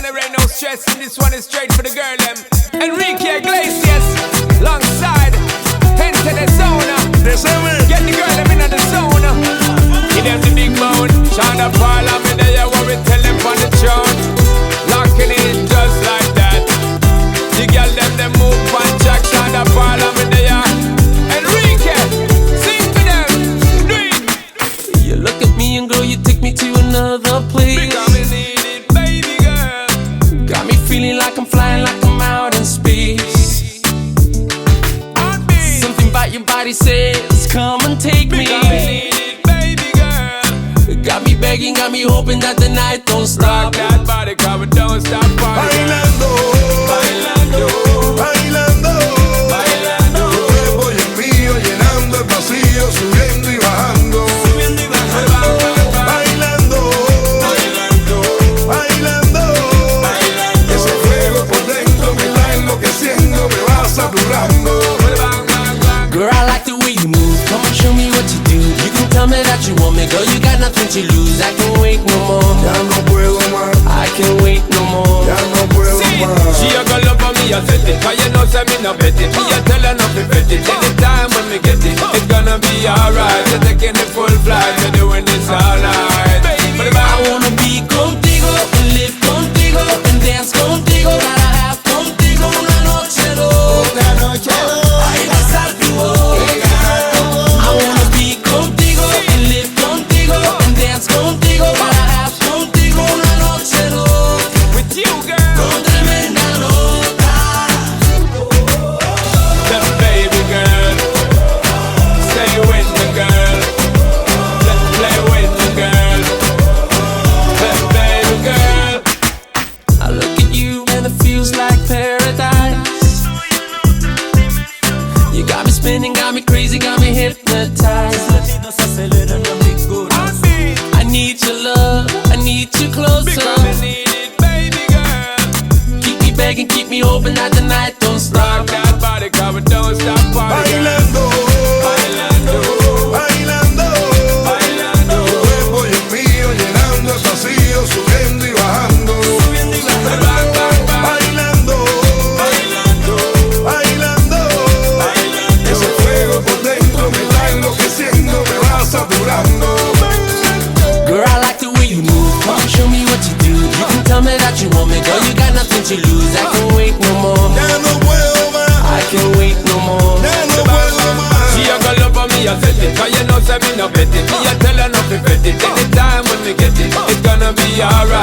one there ain't no stress, and this one is straight for the girl them. Enrique Iglesias, alongside Enter the Zona. Get the girl them in the zona. Give them the big bone. Shine a parliament there, what we tell them on the throne. Locking it just like that. The girl them move on track. Shine a parliament there. Enrique, sing for them. Do it. You look at me and girl, you take me to another place. Because we need it, baby girl. Got me feeling like I'm flying, like I'm out in space. Something about your body says, come and take me. Because we need it, baby girl. Got me begging, got me hoping that the night don't stop. Rock that body, cause we don't stop partying. Bailando, Bailando, bailando, bailando. tu cuerpo y el mío llenando el vacío, subiendo y bajando. Subiendo y bajando. Bailando, Bailando, bailando, bailando. ese fuego por dentro me está enloqueciendo, me va saturando. Bang, bang, bang. Girl, I like the way you move, come and show me what you do. You can tell me that you want me, girl, you got nothing to lose. I can't wait no more, Ya no puedo más, I can't wait no more. ya no puedo See, más. she a go love for me, I set it. Cause you know say me no bet it. Me a tell her not to bet it. Anytime when me get it, it's gonna be alright. You're taking the full flight, you're doing this all night. Baby, I wanna be contigo, and live contigo, and dance contigo. Gotta have contigo una noche loca. Ay, besar tu boca. I wanna be contigo, and live contigo, and dance contigo. Gotta have contigo una noche loca. with you, girl. Con tremenda nota. The baby girl. Stay with the girl. Play with the girl. The baby girl. I look at you and it feels like paradise. You got me spinning, got me crazy, got me hypnotized. I need your love, I need you closer. Because we need it, baby girl. Keep me begging, keep me hoping that the night don't Rock stop. that body, cause we don't stop partying. Bailando, Bailando, bailando, bailando. tu cuerpo y el mío llenando el vacío, subiendo y bajando. Bang, bang, bang. Bailando, Bailando, bailando, bailando. ese fuego por dentro me está enloqueciendo, me va saturando. Girl, I like the way you move, come and show me what you do. You can tell me that you want me, girl, you got nothing to lose. I can't wait no more, Ya no puedo más, I can't wait no more. ya no puedo más. She a go love for me, I set it. Cause you know say me no bet it. Me a tell her not to bet it. Anytime when me get it, it's gonna be alright.